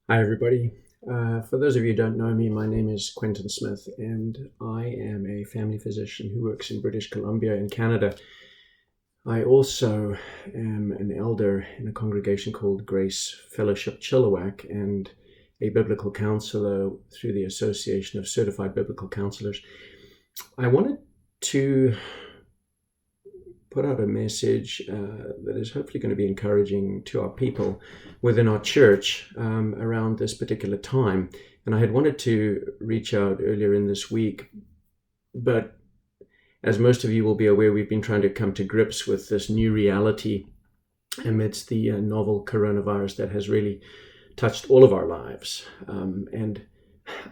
Hi, everybody. For those of you who don't know me, my name is Quentin Smith, and I am a family physician who works in British Columbia in Canada. I also am an elder in a congregation called Grace Fellowship Chilliwack and a biblical counselor through the Association of Certified Biblical Counselors. I wanted to put out a message that is hopefully going to be encouraging to our people within our church around this particular time. And I had wanted to reach out earlier in this week, but as most of you will be aware, we've been trying to come to grips with this new reality amidst the novel coronavirus that has really touched all of our lives. And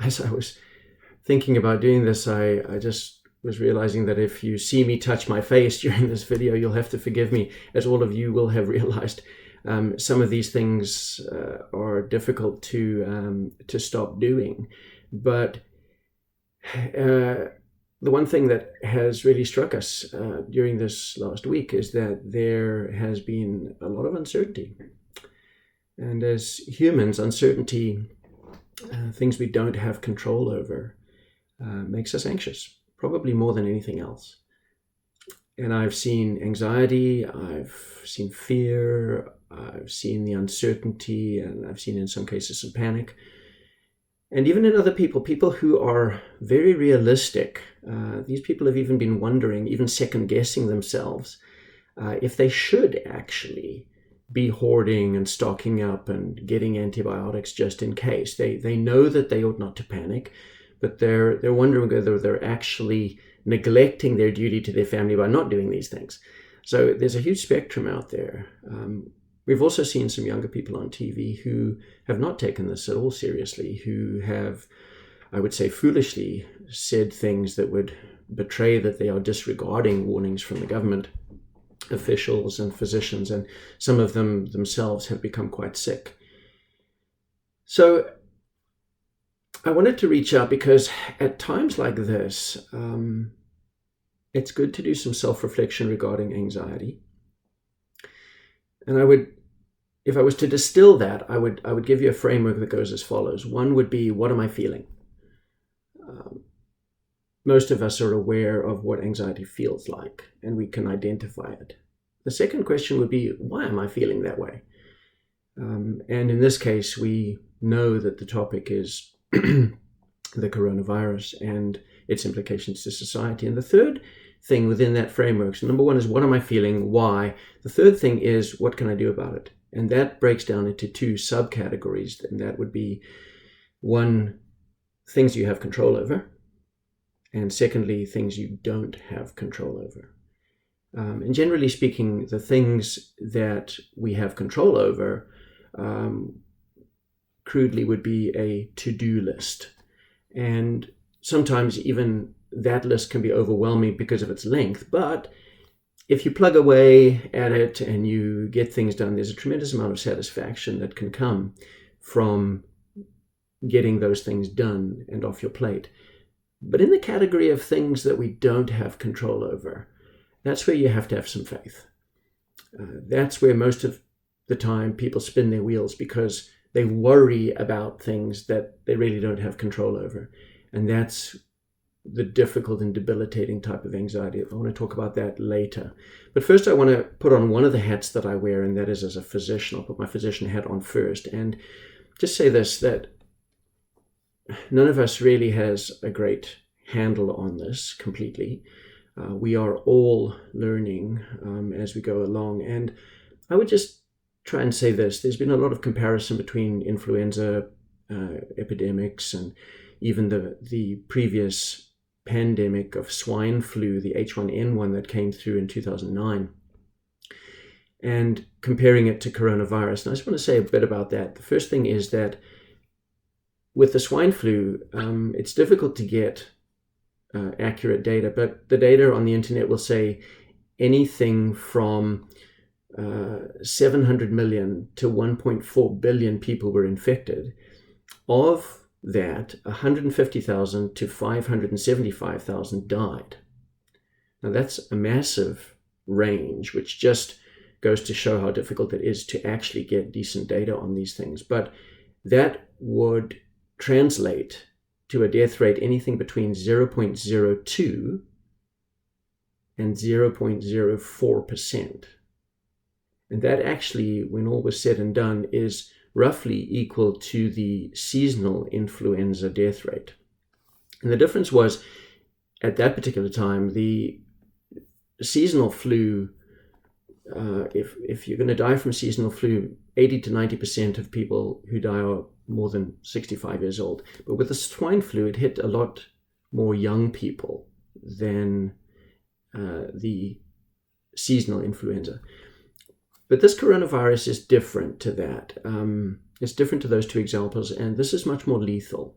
as I was thinking about doing this, I just was realizing that if you see me touch my face during this video, you'll have to forgive me, as all of you will have realized. Some of these things are difficult to stop doing, but the one thing that has really struck us during this last week is that there has been a lot of uncertainty. And as humans, uncertainty, things we don't have control over, makes us anxious, probably more than anything else. And I've seen anxiety, I've seen fear, I've seen the uncertainty, and I've seen in some cases some panic. And even in other people who are very realistic, these people have even been wondering, even second guessing themselves, if they should actually be hoarding and stocking up and getting antibiotics just in case. They know that they ought not to panic, but they're wondering whether they're actually neglecting their duty to their family by not doing these things. So there's a huge spectrum out there. We've also seen some younger people on TV who have not taken this at all seriously, who have, I would say, foolishly said things that would betray that they are disregarding warnings from the government officials and physicians, and some of them themselves have become quite sick. So I wanted to reach out because at times like this, it's good to do some self-reflection regarding anxiety. And if I was to distill that, I would give you a framework that goes as follows. One would be, what am I feeling? Most of us are aware of what anxiety feels like, and we can identify it. The second question would be, why am I feeling that way? And in this case, we know that the topic is the coronavirus and its implications to society. And the third thing within that framework, so number one is, what am I feeling? Why? The third thing is, what can I do about it? And that breaks down into two subcategories. And that would be, one, things you have control over. And secondly, things you don't have control over. And generally speaking, the things that we have control over, crudely, would be a to-do list. And sometimes even that list can be overwhelming because of its length. But if you plug away at it and you get things done, there's a tremendous amount of satisfaction that can come from getting those things done and off your plate. But in the category of things that we don't have control over, that's where you have to have some faith. That's where most of the time people spin their wheels because they worry about things that they really don't have control over. And that's the difficult and debilitating type of anxiety. I want to talk about that later. But first I want to put on one of the hats that I wear, and that is as a physician. I'll put my physician hat on first and just say this, that none of us really has a great handle on this completely. We are all learning as we go along. And I would just try and say this. There's been a lot of comparison between influenza epidemics and even the previous pandemic of swine flu, the H1N1 that came through in 2009, and comparing it to coronavirus. And I just want to say a bit about that. The first thing is that with the swine flu, it's difficult to get accurate data, but the data on the internet will say anything from 700 million to 1.4 billion people were infected. Of that, 150,000 to 575,000 died. Now that's a massive range, which just goes to show how difficult it is to actually get decent data on these things. But that would translate to a death rate anything between 0.02 and 0.04%. And that actually, when all was said and done, is roughly equal to the seasonal influenza death rate. And the difference was, at that particular time, the seasonal flu, if you're going to die from seasonal flu, 80 to 90% of people who die are more than 65 years old. But with the swine flu, it hit a lot more young people than the seasonal influenza. But this coronavirus is different to that. It's different to those two examples, and this is much more lethal.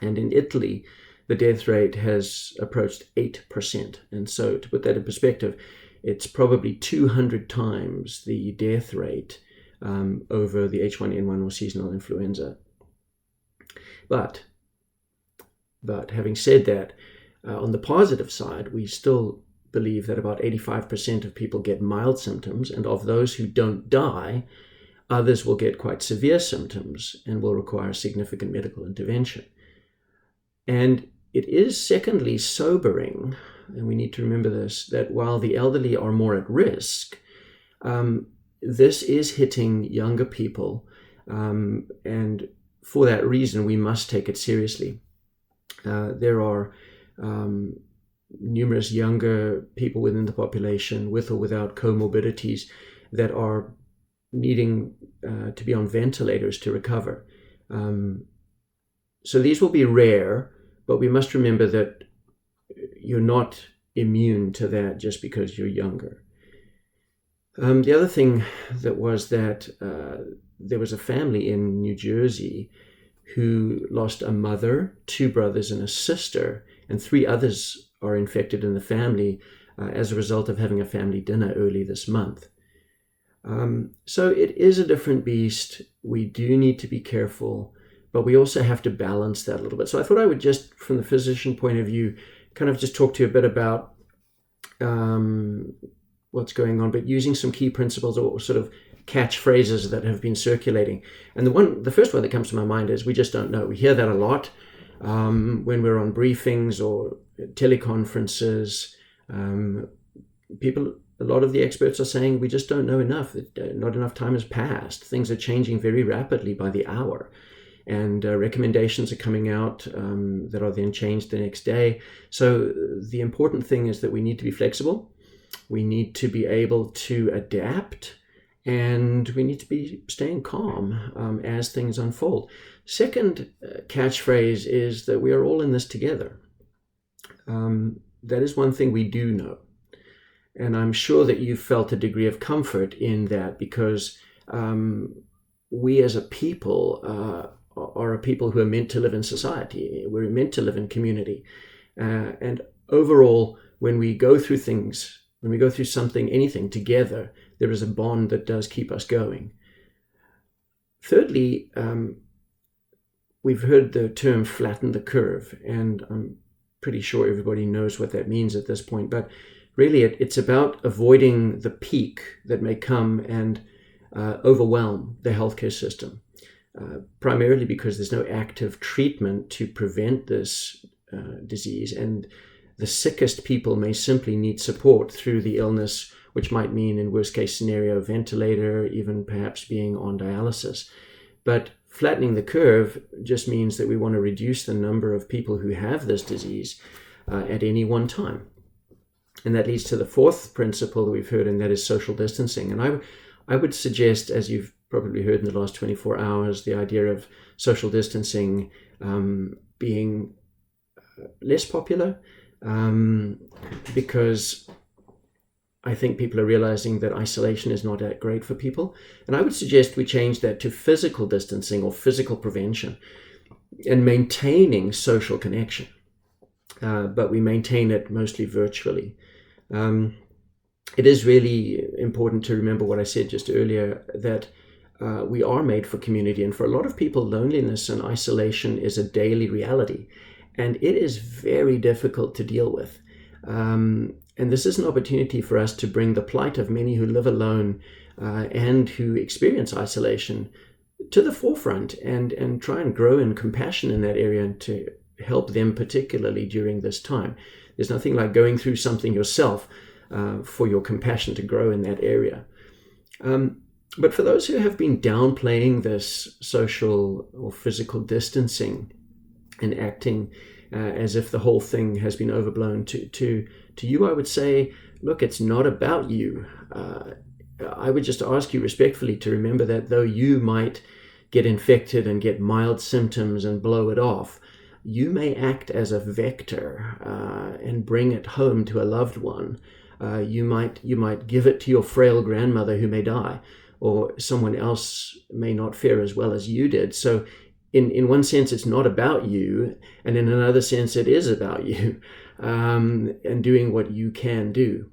And in Italy, the death rate has approached 8%. And so to put that in perspective, it's probably 200 times the death rate over the H1N1 or seasonal influenza. But having said that, on the positive side, we still believe that about 85% of people get mild symptoms, and of those who don't die, others will get quite severe symptoms and will require significant medical intervention. And it is, secondly, sobering, and we need to remember this, that while the elderly are more at risk, this is hitting younger people, and for that reason, we must take it seriously. There are numerous younger people within the population, with or without comorbidities, that are needing to be on ventilators to recover. So these will be rare, but we must remember that you're not immune to that just because you're younger. The other thing that was that there was a family in New Jersey who lost a mother, 2 brothers, and a sister, and 3 others are infected in the family as a result of having a family dinner early this month. So it is a different beast. We do need to be careful, but we also have to balance that a little bit. So I thought I would just, from the physician point of view, kind of just talk to you a bit about what's going on, but using some key principles or sort of catchphrases that have been circulating. And the first one that comes to my mind is, we just don't know. We hear that a lot when we're on briefings or teleconferences. A lot of the experts are saying we just don't know enough. Not enough time has passed. Things are changing very rapidly by the hour. And recommendations are coming out that are then changed the next day. So the important thing is that we need to be flexible. We need to be able to adapt, and we need to be staying calm as things unfold. Second catchphrase is that we are all in this together. That is one thing we do know. And I'm sure that you felt a degree of comfort in that, because we as a people are a people who are meant to live in society. We're meant to live in community. And overall, when we go through things, when we go through something, anything together, there is a bond that does keep us going. Thirdly, we've heard the term flatten the curve, and I'm pretty sure everybody knows what that means at this point. But really, it's about avoiding the peak that may come and overwhelm the healthcare system, primarily because there's no active treatment to prevent this disease, and the sickest people may simply need support through the illness, which might mean, in worst case scenario, ventilator, even perhaps being on dialysis. But flattening the curve just means that we want to reduce the number of people who have this disease at any one time. And that leads to the fourth principle that we've heard, and that is social distancing. And I would suggest, as you've probably heard in the last 24 hours, the idea of social distancing being less popular, because I think people are realizing that isolation is not that great for people. And I would suggest we change that to physical distancing or physical prevention and maintaining social connection. But we maintain it mostly virtually. It is really important to remember what I said just earlier, that we are made for community. And for a lot of people, loneliness and isolation is a daily reality. And it is very difficult to deal with. And this is an opportunity for us to bring the plight of many who live alone and who experience isolation to the forefront and try and grow in compassion in that area and to help them particularly during this time. There's nothing like going through something yourself for your compassion to grow in that area. But for those who have been downplaying this social or physical distancing and acting as if the whole thing has been overblown, to you I would say, look, it's not about you. I would just ask you respectfully to remember that though you might get infected and get mild symptoms and blow it off, you may act as a vector and bring it home to a loved one. You might give it to your frail grandmother who may die, or someone else may not fare as well as you did. So in one sense, it's not about you, and in another sense, it is about you, and doing what you can do.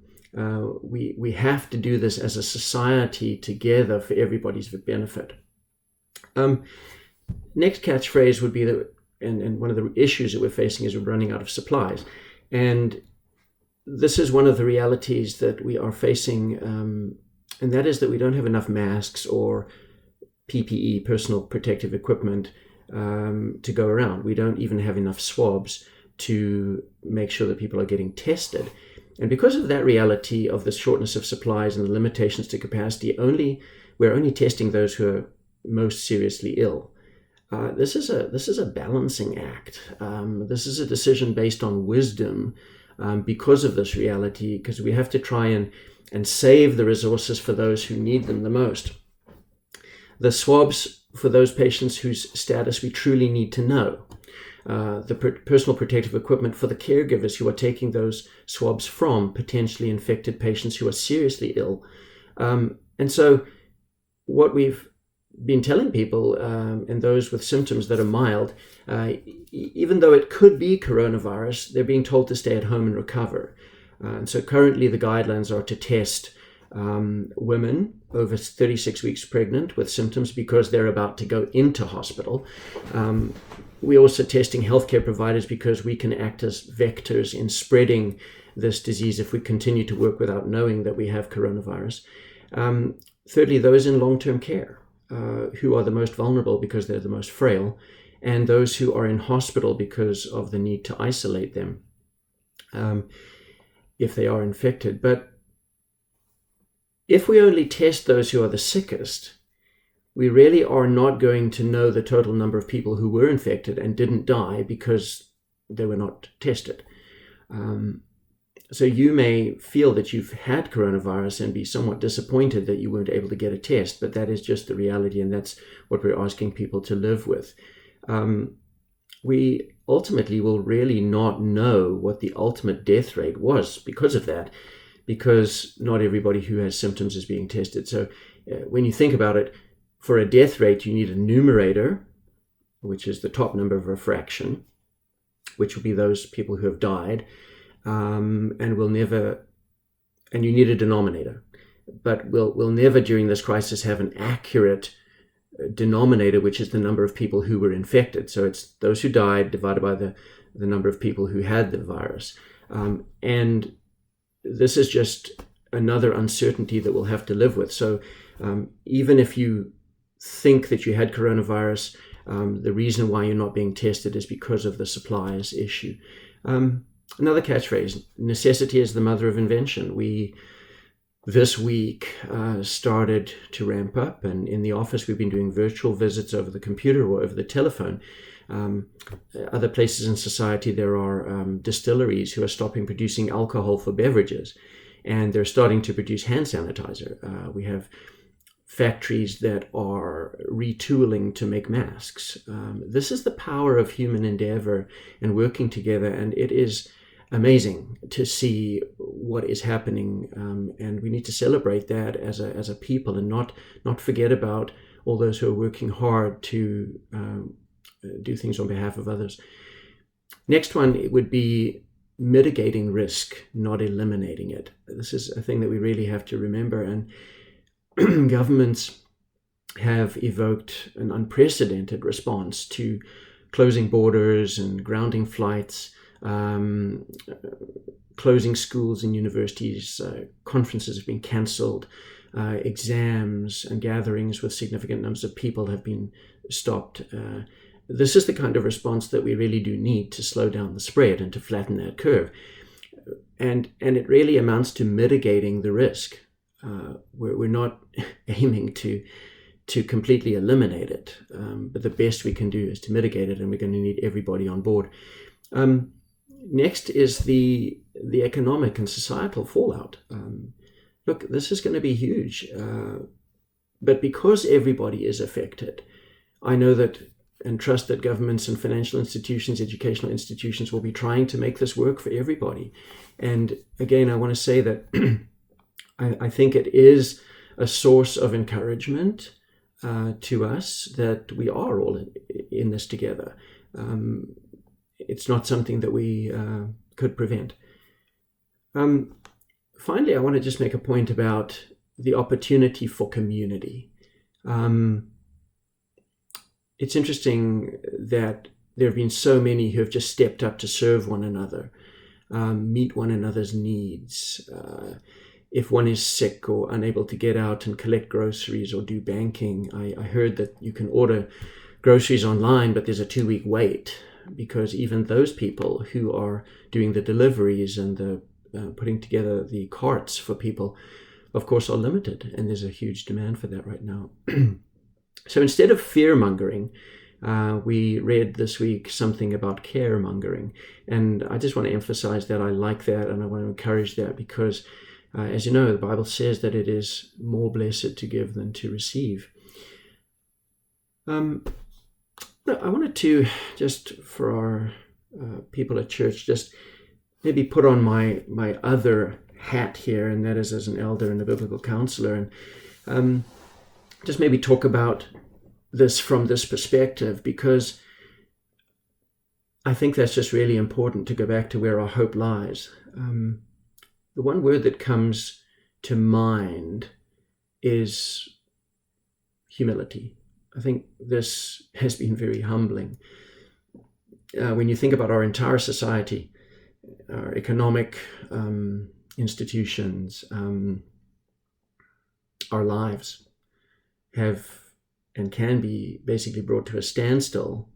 We have to do this as a society together for everybody's benefit. Next catchphrase would be that, and one of the issues that we're facing is we're running out of supplies. And this is one of the realities that we are facing, and that is that we don't have enough masks or PPE, personal protective equipment, to go around. We don't even have enough swabs to make sure that people are getting tested. And because of that reality of the shortness of supplies and the limitations to capacity, we're only testing those who are most seriously ill. This is a balancing act. This is a decision based on wisdom because of this reality, because we have to try and save the resources for those who need them the most. The swabs for those patients whose status we truly need to know. The personal protective equipment for the caregivers who are taking those swabs from potentially infected patients who are seriously ill. And so what we've been telling people, and those with symptoms that are mild, even though it could be coronavirus, they're being told to stay at home and recover. And so currently the guidelines are to test women over 36 weeks pregnant with symptoms because they're about to go into hospital. We're also testing healthcare providers because we can act as vectors in spreading this disease if we continue to work without knowing that we have coronavirus. Thirdly, those in long-term care who are the most vulnerable because they're the most frail, and those who are in hospital because of the need to isolate them if they are infected. But if we only test those who are the sickest, we really are not going to know the total number of people who were infected and didn't die because they were not tested. So you may feel that you've had coronavirus and be somewhat disappointed that you weren't able to get a test, but that is just the reality, and that's what we're asking people to live with. We ultimately will really not know what the ultimate death rate was because of that, because not everybody who has symptoms is being tested. So when you think about it, for a death rate, you need a numerator, which is the top number of a fraction, which will be those people who have died, and you need a denominator. But we'll never during this crisis have an accurate denominator, which is the number of people who were infected. So it's those who died divided by the number of people who had the virus. And this is just another uncertainty that we'll have to live with. So even if you think that you had coronavirus, the reason why you're not being tested is because of the supplies issue. Another catchphrase, necessity is the mother of invention. We, this week, started to ramp up, and in the office we've been doing virtual visits over the computer or over the telephone. Other places in society, there are distilleries who are stopping producing alcohol for beverages, and they're starting to produce hand sanitizer. We have factories that are retooling to make masks. This is the power of human endeavor and working together, and it is amazing to see what is happening, and we need to celebrate that as a people and not forget about all those who are working hard to do things on behalf of others. Next one, it would be mitigating risk, not eliminating it. This is a thing that we really have to remember, and governments have evoked an unprecedented response to closing borders and grounding flights, closing schools and universities. Conferences have been cancelled. exams and gatherings with significant numbers of people have been stopped. This is the kind of response that we really do need to slow down the spread and to flatten that curve. And it really amounts to mitigating the risk. We're not aiming to completely eliminate it, but the best we can do is to mitigate it, and we're going to need everybody on board. Next is the economic and societal fallout. Look, this is going to be huge, but because everybody is affected, I know that and trust that governments and financial institutions, educational institutions will be trying to make this work for everybody. And again, I want to say that I think it is a source of encouragement to us that we are all in this together. It's not something that we could prevent. Finally, I want to just make a point about the opportunity for community. It's interesting that there have been so many who have just stepped up to serve one another, meet one another's needs. If one is sick or unable to get out and collect groceries or do banking, I heard that you can order groceries online, but there's a 2-week wait because even those people who are doing the deliveries and the putting together the carts for people, of course, are limited, and there's a huge demand for that right now. So instead of fear-mongering, we read this week something about care-mongering. And I just want to emphasize that I like that, and I want to encourage that because, as you know, the Bible says that it is more blessed to give than to receive. I wanted to, just for our people at church, just maybe put on my other hat here, and that is as an elder and a biblical counselor, and just maybe talk about this from this perspective, because I think that's just really important to go back to where our hope lies. The one word that comes to mind is humility. I think this has been very humbling. When you think about our entire society, our economic institutions, our lives have and can be basically brought to a standstill,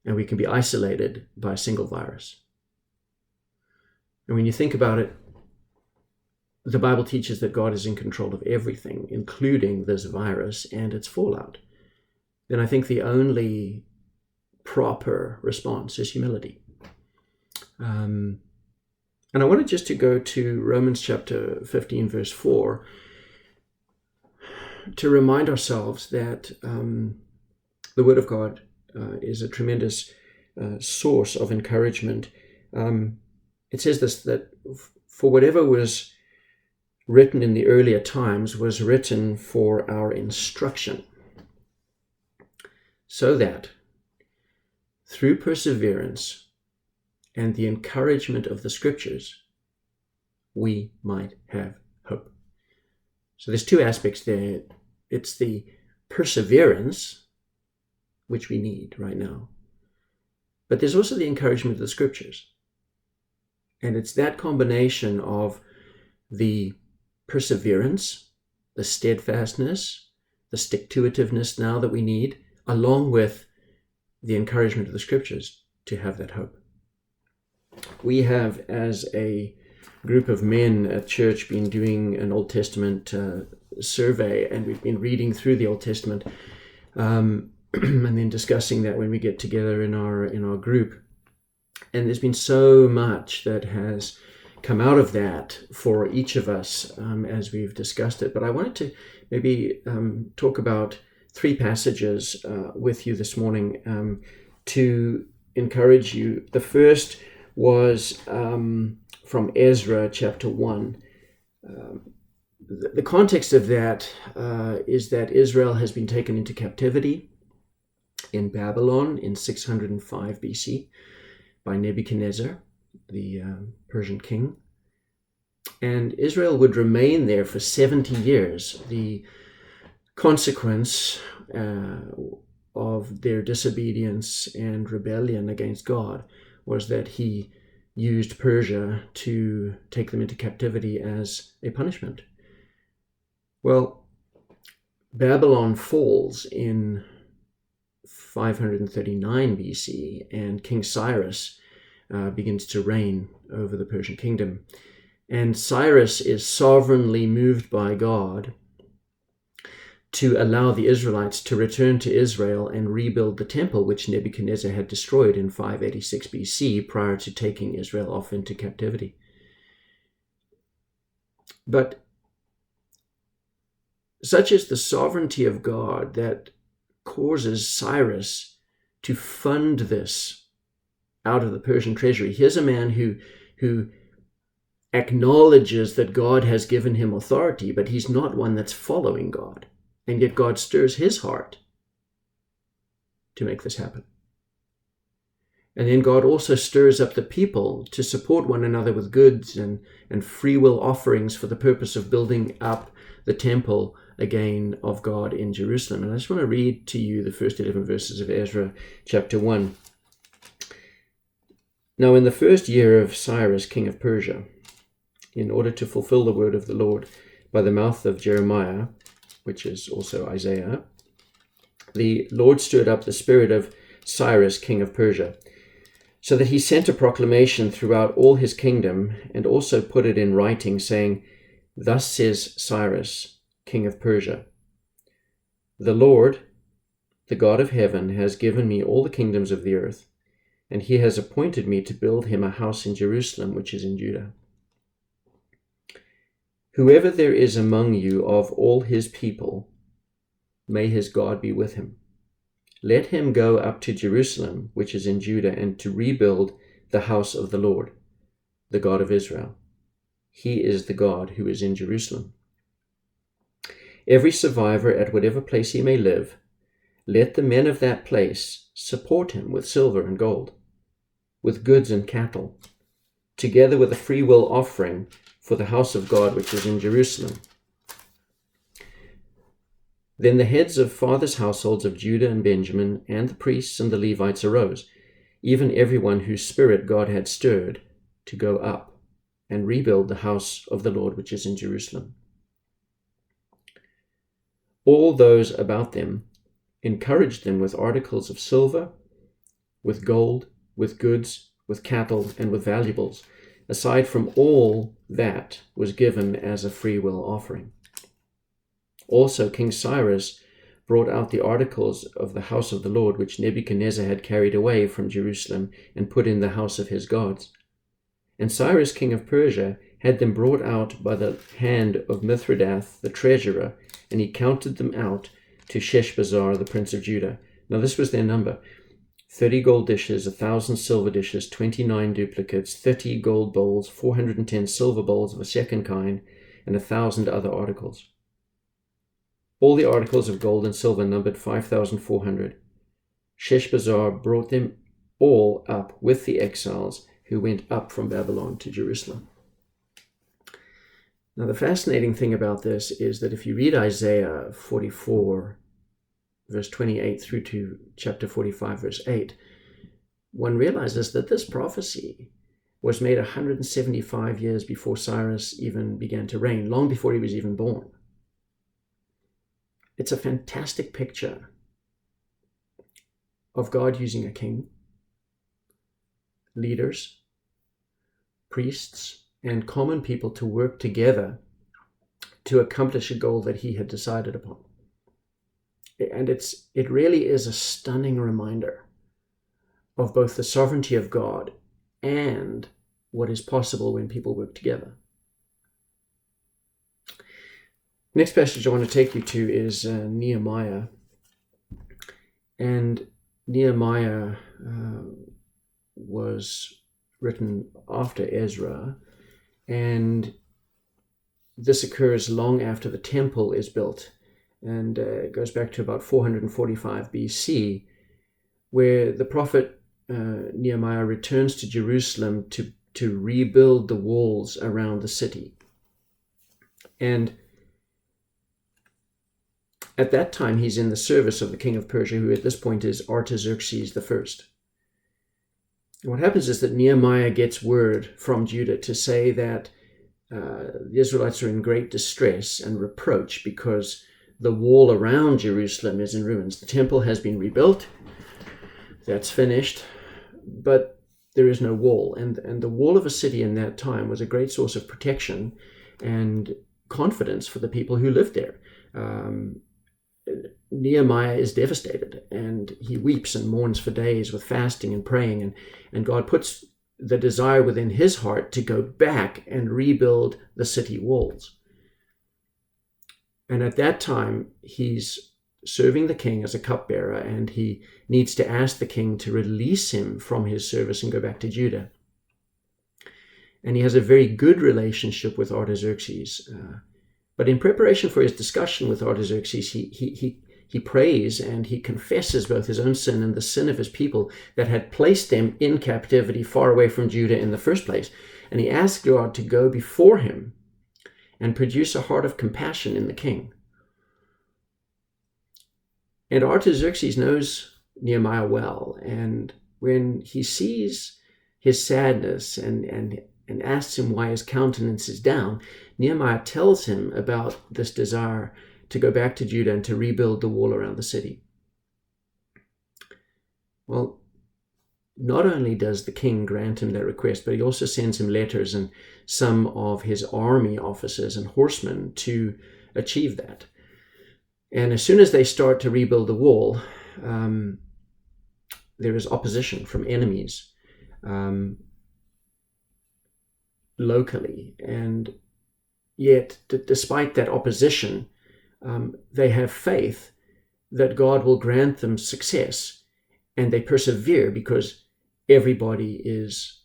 and we can be isolated by a single virus. And when you think about it, the Bible teaches that God is in control of everything, including this virus and its fallout. Then I think the only proper response is humility. And I wanted just to go to Romans chapter 15, verse 4, to remind ourselves that the Word of God is a tremendous source of encouragement. It says this, that for whatever was written in the earlier times was written for our instruction, so that through perseverance and the encouragement of the Scriptures, we might have hope. So there's two aspects there. It's the perseverance, which we need right now, but there's also the encouragement of the Scriptures. And it's that combination of the perseverance, the steadfastness, the stick-to-itiveness now that we need, along with the encouragement of the Scriptures to have that hope. We have, as a group of men at church, been doing an Old Testament survey, and we've been reading through the Old Testament and then discussing that when we get together in our group. And there's been so much that has come out of that for each of us as we've discussed it. But I wanted to maybe talk about 3 passages with you this morning to encourage you. The first was from Ezra chapter 1. The context of that is that Israel has been taken into captivity in Babylon in 605 BC by Nebuchadnezzar, the Persian king. And Israel would remain there for 70 years. The consequence of their disobedience and rebellion against God was that he used Persia to take them into captivity as a punishment. Well, Babylon falls in 539 BC, and King Cyrus begins to reign over the Persian kingdom. And Cyrus is sovereignly moved by God to allow the Israelites to return to Israel and rebuild the temple which Nebuchadnezzar had destroyed in 586 BC prior to taking Israel off into captivity. But such is the sovereignty of God that causes Cyrus to fund this out of the Persian treasury. Here's a man who acknowledges that God has given him authority, but he's not one that's following God. And yet God stirs his heart to make this happen. And then God also stirs up the people to support one another with goods and free will offerings for the purpose of building up the temple again of God in Jerusalem. And I just want to read to you the first 11 verses of Ezra chapter 1. Now in the first year of Cyrus, king of Persia, in order to fulfill the word of the Lord by the mouth of Jeremiah, which is also Isaiah, the Lord stirred up the spirit of Cyrus, king of Persia, so that he sent a proclamation throughout all his kingdom and also put it in writing, saying, Thus says Cyrus, king of Persia, the Lord, the God of heaven, has given me all the kingdoms of the earth, and he has appointed me to build him a house in Jerusalem, which is in Judah. Whoever there is among you of all his people, may his God be with him. Let him go up to Jerusalem, which is in Judah, and to rebuild the house of the Lord, the God of Israel. He is the God who is in Jerusalem. Every survivor at whatever place he may live, let the men of that place support him with silver and gold, with goods and cattle, together with a free will offering for the house of God which is in Jerusalem. Then the heads of fathers' households of Judah and Benjamin, and the priests and the Levites arose, even everyone whose spirit God had stirred, to go up and rebuild the house of the Lord which is in Jerusalem. All those about them encouraged them with articles of silver, with gold, with goods, with cattle, and with valuables, aside from all that was given as a free will offering. Also King Cyrus brought out the articles of the house of the Lord, which Nebuchadnezzar had carried away from Jerusalem and put in the house of his gods. And Cyrus, king of Persia, had them brought out by the hand of Mithridath, the treasurer, and he counted them out to Sheshbazzar, the prince of Judah. Now this was their number: 30 gold dishes, 1,000 silver dishes, 29 duplicates, 30 gold bowls, 410 silver bowls of a second kind, and 1,000 other articles. All the articles of gold and silver numbered 5,400. Sheshbazzar brought them all up with the exiles who went up from Babylon to Jerusalem. Now the fascinating thing about this is that if you read Isaiah 44, verse 28 through to chapter 45, verse 8, one realizes that this prophecy was made 175 years before Cyrus even began to reign, long before he was even born. It's a fantastic picture of God using a king, leaders, priests, and common people to work together to accomplish a goal that he had decided upon. And it really is a stunning reminder of both the sovereignty of God and what is possible when people work together. Next passage I want to take you to is Nehemiah. And Nehemiah was written after Ezra, and this occurs long after the temple is built, and it goes back to about 445 BC, where the prophet Nehemiah returns to Jerusalem to rebuild the walls around the city. And at that time, he's in the service of the king of Persia, who at this point is Artaxerxes I. And what happens is that Nehemiah gets word from Judah to say that the Israelites are in great distress and reproach because the wall around Jerusalem is in ruins. The temple has been rebuilt. That's finished. But there is no wall. And the wall of a city in that time was a great source of protection and confidence for the people who lived there. Nehemiah is devastated, and he weeps and mourns for days with fasting and praying, and God puts the desire within his heart to go back and rebuild the city walls. And at that time, he's serving the king as a cupbearer, and he needs to ask the king to release him from his service and go back to Judah. And he has a very good relationship with Artaxerxes. But in preparation for his discussion with Artaxerxes, he prays and he confesses both his own sin and the sin of his people that had placed them in captivity far away from Judah in the first place. And he asks God to go before him and produce a heart of compassion in the king. And Artaxerxes knows Nehemiah well, and when he sees his sadness and asks him why his countenance is down, Nehemiah tells him about this desire to go back to Judah and to rebuild the wall around the city. Well, not only does the king grant him that request, but he also sends him letters and some of his army officers and horsemen to achieve that. And as soon as they start to rebuild the wall, there is opposition from enemies locally. And yet, despite that opposition, they have faith that God will grant them success, and they persevere because everybody is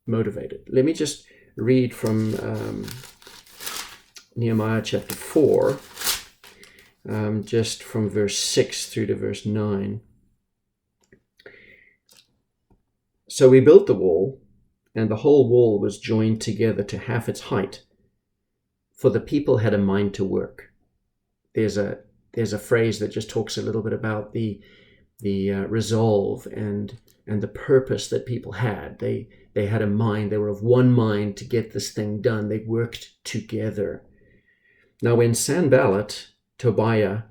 motivated. Let me just read from Nehemiah chapter 4, just from verse 6 through to verse 9. So we built the wall, and the whole wall was joined together to half its height, for the people had a mind to work. There's a phrase that just talks a little bit about the resolve and the purpose that people had. They had a mind. They were of one mind to get this thing done. They worked together. Now, when Sanballat, Tobiah,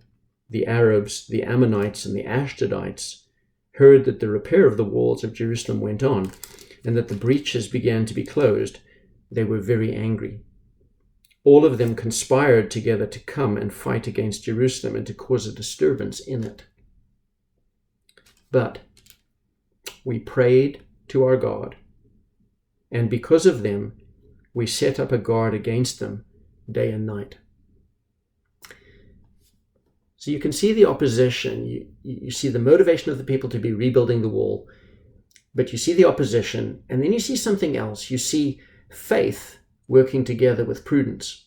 the Arabs, the Ammonites, and the Ashdodites heard that the repair of the walls of Jerusalem went on, and that the breaches began to be closed, they were very angry. All of them conspired together to come and fight against Jerusalem and to cause a disturbance in it. But we prayed to our God, and because of them, we set up a guard against them day and night. So you can see the opposition. You see the motivation of the people to be rebuilding the wall, but you see the opposition, and then you see something else. You see faith working together with prudence.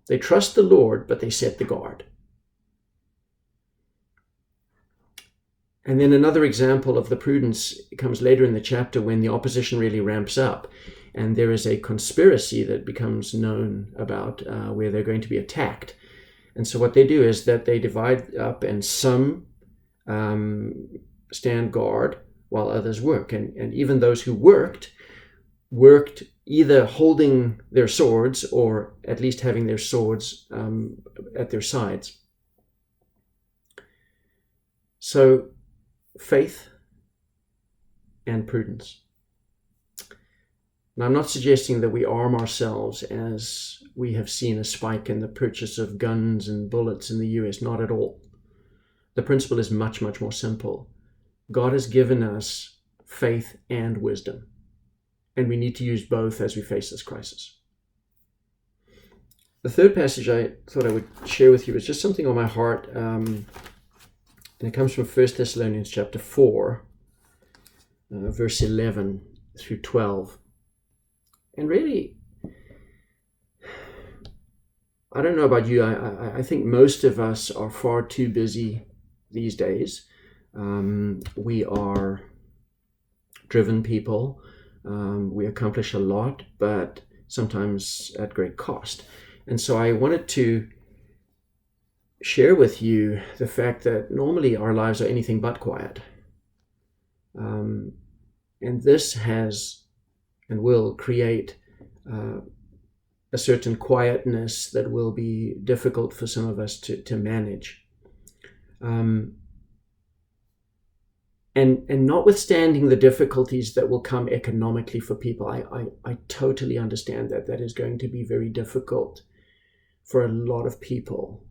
They trust the Lord, but they set the guard. And then another example of the prudence comes later in the chapter when the opposition really ramps up, and there is a conspiracy that becomes known about where they're going to be attacked. And so what they do is that they divide up, and some stand guard while others work. And even those who worked either holding their swords or at least having their swords at their sides. So faith and prudence. Now, I'm not suggesting that we arm ourselves as we have seen a spike in the purchase of guns and bullets in the US. Not at all. The principle is much, much more simple. God has given us faith and wisdom, and we need to use both as we face this crisis. The third passage I thought I would share with you is just something on my heart, and it comes from 1 Thessalonians chapter 4, verse 11 through 12. And really, I don't know about you, I think most of us are far too busy these days. We are driven people. We accomplish a lot, but sometimes at great cost. And so I wanted to share with you the fact that normally our lives are anything but quiet. And this has and will create a certain quietness that will be difficult for some of us to manage. And notwithstanding the difficulties that will come economically for people, I totally understand that that is going to be very difficult for a lot of people.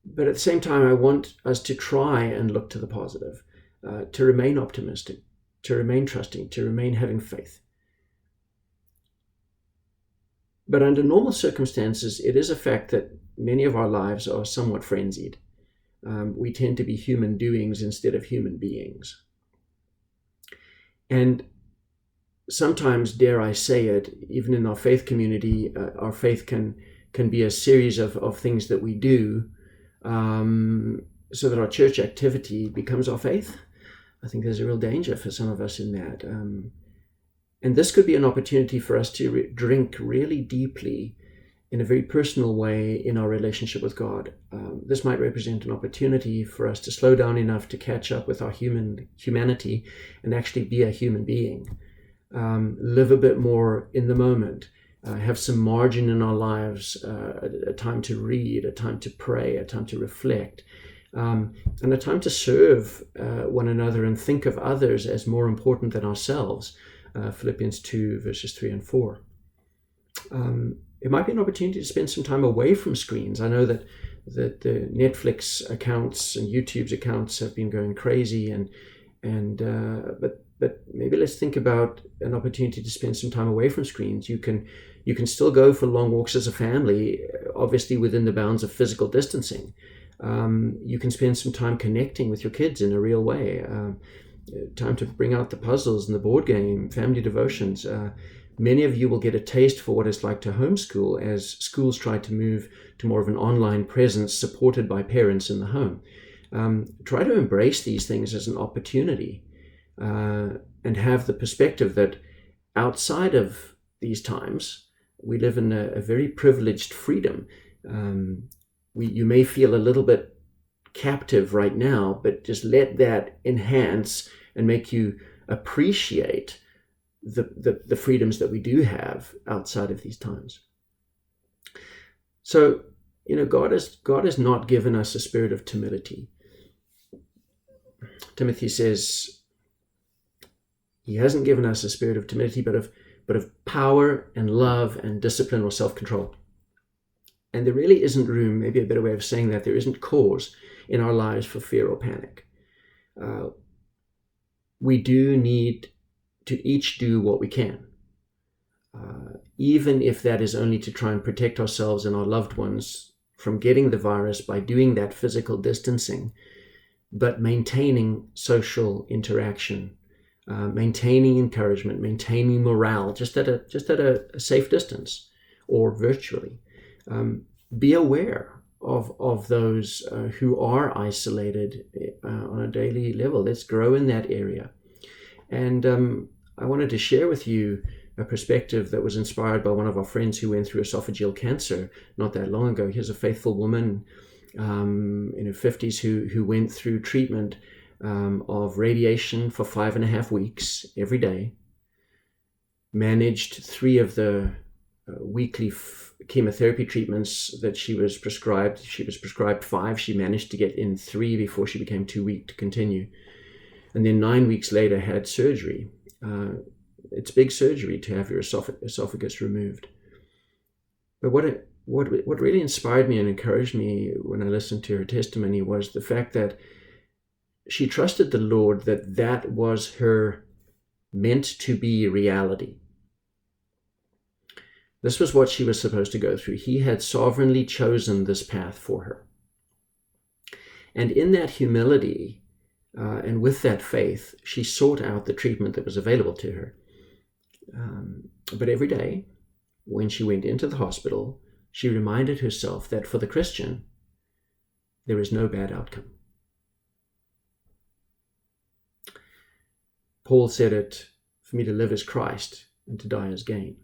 But at the same time, I want us to try and look to the positive, to remain optimistic, to remain trusting, to remain having faith. But under normal circumstances, it is a fact that many of our lives are somewhat frenzied. We tend to be human doings instead of human beings. And sometimes, dare I say it, even in our faith community, our faith can be a series of things that we do, so that our church activity becomes our faith. I think there's a real danger for some of us in that. And this could be an opportunity for us to drink really deeply in a very personal way in our relationship with God. This might represent an opportunity for us to slow down enough to catch up with our humanity and actually be a human being. Live a bit more in the moment. Have some margin in our lives, a time to read, a time to pray, a time to reflect, and a time to serve one another and think of others as more important than ourselves. Philippians 2, verses 3 and 4. It might be an opportunity to spend some time away from screens. I know that the Netflix accounts and YouTube's accounts have been going crazy, but maybe let's think about an opportunity to spend some time away from screens. You can still go for long walks as a family, obviously within the bounds of physical distancing. You can spend some time connecting with your kids in a real way. Time to bring out the puzzles and the board game, family devotions. Many of you will get a taste for what it's like to homeschool as schools try to move to more of an online presence supported by parents in the home. Try to embrace these things as an opportunity and have the perspective that outside of these times, we live in a very privileged freedom. You may feel a little bit captive right now, but just let that enhance and make you appreciate the freedoms that we do have outside of these times. So, God has not given us a spirit of timidity. Timothy says he hasn't given us a spirit of timidity, but of power and love and discipline or self-control. And there really isn't room, maybe a better way of saying that, there isn't cause in our lives for fear or panic. We do need to each do what we can, even if that is only to try and protect ourselves and our loved ones from getting the virus by doing that physical distancing, but maintaining social interaction, maintaining encouragement, maintaining morale, just at a safe distance or virtually. Be aware of those who are isolated on a daily level. Let's grow in that area. And I wanted to share with you a perspective that was inspired by one of our friends who went through esophageal cancer not that long ago. Here's a faithful woman in her 50s who went through treatment of radiation for 5.5 weeks every day, managed 3 of the weekly chemotherapy treatments that she was prescribed. She was prescribed 5. She managed to get in 3 before she became too weak to continue. And then 9 weeks later had surgery. It's big surgery to have your esophagus removed. But what really inspired me and encouraged me when I listened to her testimony was the fact that she trusted the Lord that was her meant to be reality. This was what she was supposed to go through. He had sovereignly chosen this path for her. And in that humility, and with that faith, she sought out the treatment that was available to her. But every day, when she went into the hospital, she reminded herself that for the Christian, there is no bad outcome. Paul said it, for me to live is Christ and to die is gain.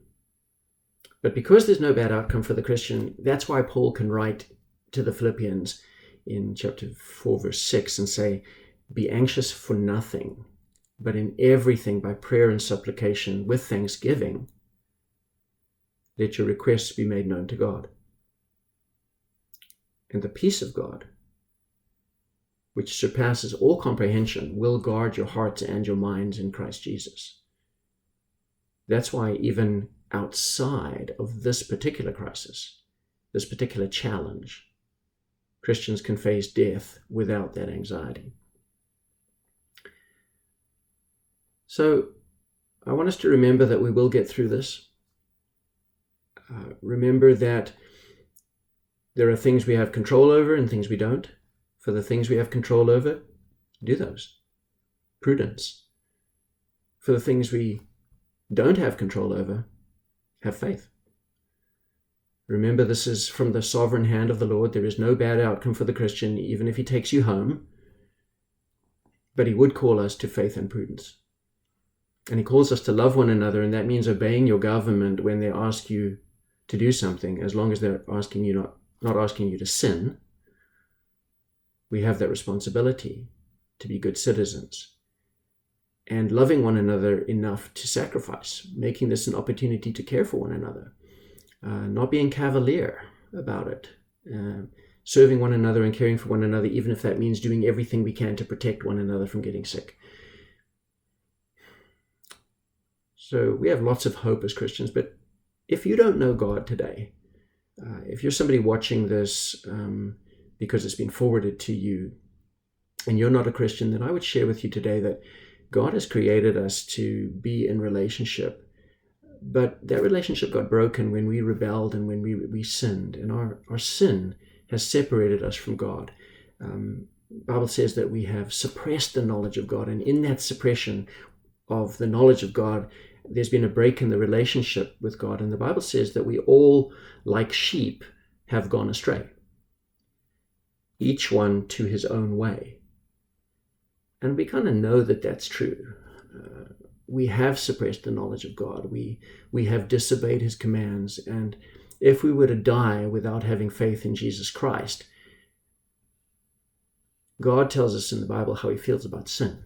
But because there's no bad outcome for the Christian, that's why Paul can write to the Philippians in chapter 4, verse 6 and say, be anxious for nothing, but in everything by prayer and supplication with thanksgiving, let your requests be made known to God. And the peace of God, which surpasses all comprehension, will guard your hearts and your minds in Christ Jesus. That's why even outside of this particular crisis, this particular challenge, Christians can face death without that anxiety. So I want us to remember that we will get through this. Remember that there are things we have control over and things we don't. For the things we have control over, do those. Prudence. For the things we don't have control over, have faith. Remember, this is from the sovereign hand of the Lord. There is no bad outcome for the Christian, even if he takes you home. But he would call us to faith and prudence. And he calls us to love one another, and that means obeying your government when they ask you to do something, as long as they're asking you not asking you to sin. We have that responsibility to be good citizens and loving one another enough to sacrifice, making this an opportunity to care for one another, not being cavalier about it, serving one another and caring for one another, even if that means doing everything we can to protect one another from getting sick. So we have lots of hope as Christians, but if you don't know God today, if you're somebody watching this because it's been forwarded to you and you're not a Christian, then I would share with you today that God has created us to be in relationship, but that relationship got broken when we rebelled and when we sinned, and our sin has separated us from God. The Bible says that we have suppressed the knowledge of God, and in that suppression of the knowledge of God, there's been a break in the relationship with God. And the Bible says that we all, like sheep, have gone astray, each one to his own way. And we kind of know that that's true. We have suppressed the knowledge of God. We have disobeyed his commands. And if we were to die without having faith in Jesus Christ, God tells us in the Bible how he feels about sin.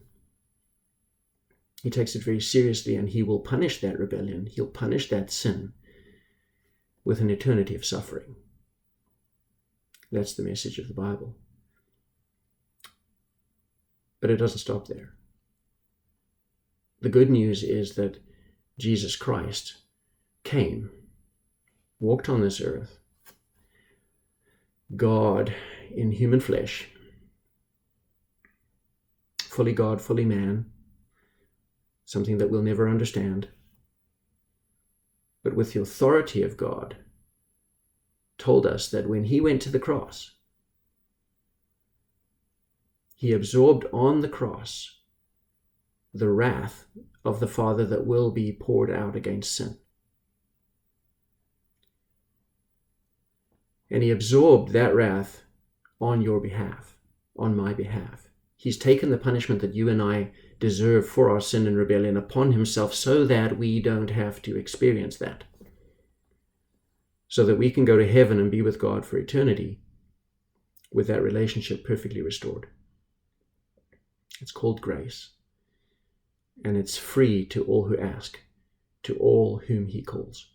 He takes it very seriously, and he will punish that rebellion. He'll punish that sin with an eternity of suffering. That's the message of the Bible. But it doesn't stop there. The good news is that Jesus Christ came, walked on this earth, God in human flesh, fully God, fully man, something that we'll never understand, but with the authority of God, told us that when he went to the cross, he absorbed on the cross the wrath of the Father that will be poured out against sin. And he absorbed that wrath on your behalf, on my behalf. He's taken the punishment that you and I deserve for our sin and rebellion upon himself so that we don't have to experience that. So that we can go to heaven and be with God for eternity with that relationship perfectly restored. It's called grace. And it's free to all who ask, to all whom he calls.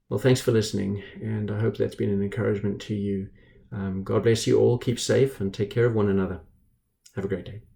Well, thanks for listening, and I hope that's been an encouragement to you. God bless you all. Keep safe and take care of one another. Have a great day.